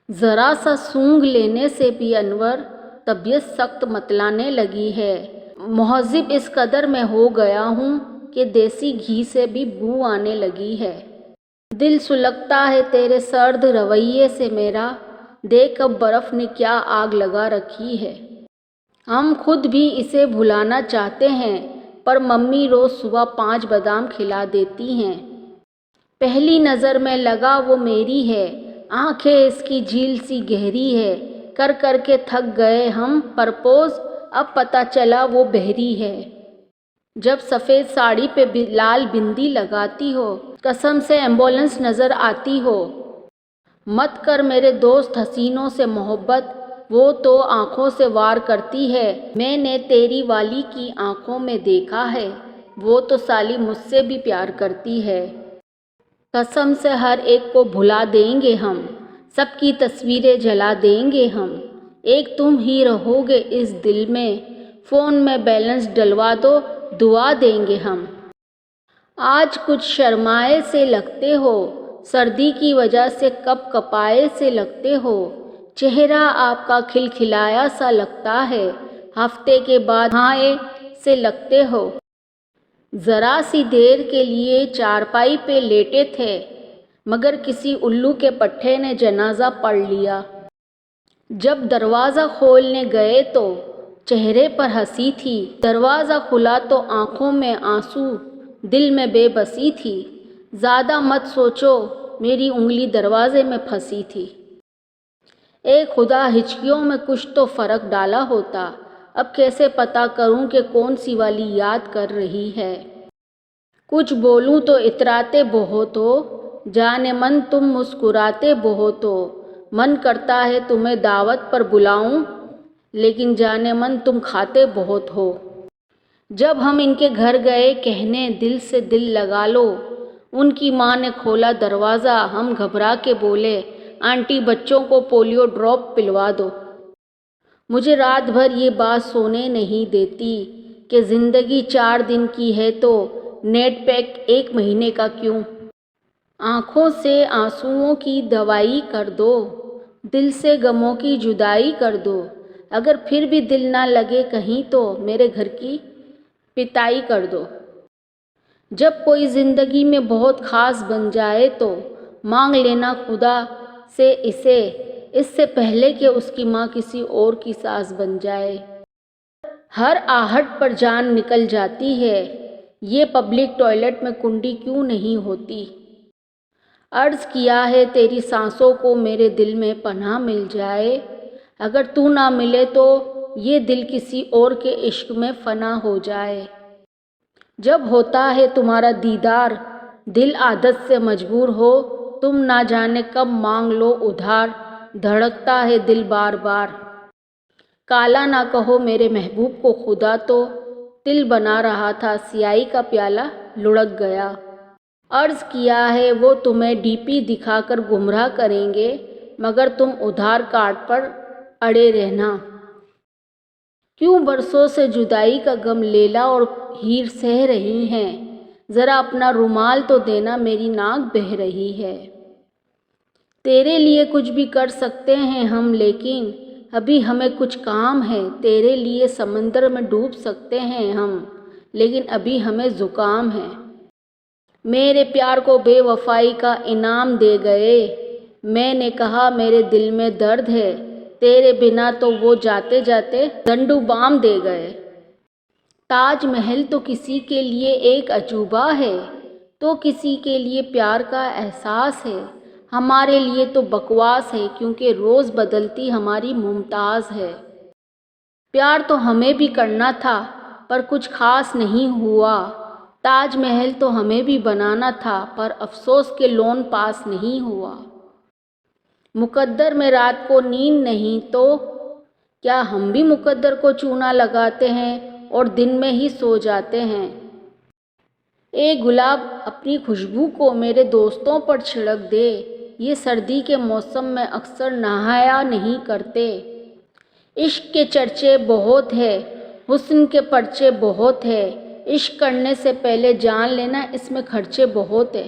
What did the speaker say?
ذرا سا سونگھ لینے سے بھی انور طبیعت سخت متلانے لگی ہے۔ مہذب اس قدر میں ہو گیا ہوں کہ دیسی گھی سے بھی بو آنے لگی ہے۔ دل سلگتا ہے تیرے سرد رویے سے میرا، دیکھ اب برف نے کیا آگ لگا رکھی ہے۔ ہم خود بھی اسے بھلانا چاہتے ہیں پر ممی روز صبح 5 بادام کھلا دیتی ہیں۔ پہلی نظر میں لگا وہ میری ہے، آنکھیں اس کی جھیل سی گہری ہے، کر کر کے تھک گئے ہم پرپوز، اب پتہ چلا وہ بحری ہے۔ جب سفید ساڑی پہ لال بندی لگاتی ہو، قسم سے ایمبولینس نظر آتی ہو۔ مت کر میرے دوست حسینوں سے محبت، وہ تو آنکھوں سے وار کرتی ہے، میں نے تیری والی کی آنکھوں میں دیکھا ہے، وہ تو سالی مجھ سے بھی پیار کرتی ہے۔ قسم سے ہر ایک کو بھلا دیں گے ہم، سب کی تصویریں جلا دیں گے ہم، ایک تم ہی رہو گے اس دل میں، فون میں بیلنس ڈلوا دو دعا دیں گے ہم۔ آج کچھ شرمائے سے لگتے ہو، سردی کی وجہ سے کپ کپائے سے لگتے ہو، چہرہ آپ کا کھلکھلایا سا لگتا ہے، ہفتے کے بعد ہائے سے لگتے ہو۔ ذرا سی دیر کے لیے چارپائی پہ لیٹے تھے مگر کسی الو کے پٹھے نے جنازہ پڑھ لیا۔ جب دروازہ کھولنے گئے تو چہرے پر ہنسی تھی، دروازہ کھلا تو آنکھوں میں آنسو، دل میں بے بسی تھی، زیادہ مت سوچو میری انگلی دروازے میں پھنسی تھی۔ اے خدا ہچکیوں میں کچھ تو فرق ڈالا ہوتا، اب کیسے پتہ کروں کہ کون سی والی یاد کر رہی ہے۔ کچھ بولوں تو اتراتے بہت ہو، جانے من تم مسکراتے بہت ہو، من کرتا ہے تمہیں دعوت پر بلاؤں، لیکن جانے من تم کھاتے بہت ہو۔ جب ہم ان کے گھر گئے کہنے دل سے دل لگا لو، ان کی ماں نے کھولا دروازہ، ہم گھبرا کے بولے آنٹی بچوں کو پولیو ڈراپ پلوا دو۔ مجھے رات بھر یہ بات سونے نہیں دیتی کہ زندگی 4 دن کی ہے تو نیٹ پیک 1 مہینے کا کیوں؟ آنکھوں سے آنسوؤں کی دوائی کر دو، دل سے غموں کی جدائی کر دو، اگر پھر بھی دل نہ لگے کہیں تو میرے گھر کی پتائی کر دو۔ جب کوئی زندگی میں بہت خاص بن جائے تو مانگ لینا خدا سے اسے، اس سے پہلے کہ اس کی ماں کسی اور کی ساس بن جائے۔ ہر آہٹ پر جان نکل جاتی ہے، یہ پبلک ٹوائلٹ میں کنڈی کیوں نہیں ہوتی؟ عرض کیا ہے تیری سانسوں کو میرے دل میں پناہ مل جائے، اگر تو نہ ملے تو یہ دل کسی اور کے عشق میں فنا ہو جائے۔ جب ہوتا ہے تمہارا دیدار دل عادت سے مجبور ہو، تم نہ جانے کب مانگ لو ادھار، دھڑکتا ہے دل بار بار۔ کالا نہ کہو میرے محبوب کو خدا تو تل بنا رہا تھا، سیاہی کا پیالہ لڑک گیا۔ عرض کیا ہے وہ تمہیں ڈی پی دکھا کر گمراہ کریں گے مگر تم ادھار کارڈ پر اڑے رہنا۔ کیوں برسوں سے جدائی کا غم لیلا اور ہیر سہ رہی ہیں، ذرا اپنا رومال تو دینا میری ناک بہہ رہی ہے۔ تیرے لیے کچھ بھی کر سکتے ہیں ہم لیکن ابھی ہمیں کچھ کام ہے، تیرے لیے سمندر میں ڈوب سکتے ہیں ہم لیکن ابھی ہمیں زکام ہے۔ میرے پیار کو بے وفائی کا انعام دے گئے، میں نے کہا میرے دل میں درد ہے، تیرے بنا تو وہ جاتے جاتے زنڈو بام دے گئے۔ تاج محل تو کسی کے لیے ایک عجوبہ ہے، تو کسی کے لیے پیار کا احساس ہے، ہمارے لیے تو بکواس ہے کیونکہ روز بدلتی ہماری ممتاز ہے۔ پیار تو ہمیں بھی کرنا تھا پر کچھ خاص نہیں ہوا، تاج محل تو ہمیں بھی بنانا تھا پر افسوس کہ لون پاس نہیں ہوا۔ مقدر میں رات کو نیند نہیں تو کیا ہم بھی مقدر کو چونا لگاتے ہیں اور دن میں ہی سو جاتے ہیں؟ اے گلاب اپنی خوشبو کو میرے دوستوں پر چھڑک دے، یہ سردی کے موسم میں اکثر نہایا نہیں کرتے۔ عشق کے چرچے بہت ہے، حسن کے پرچے بہت ہے، عشق کرنے سے پہلے جان لینا اس میں خرچے بہت ہے۔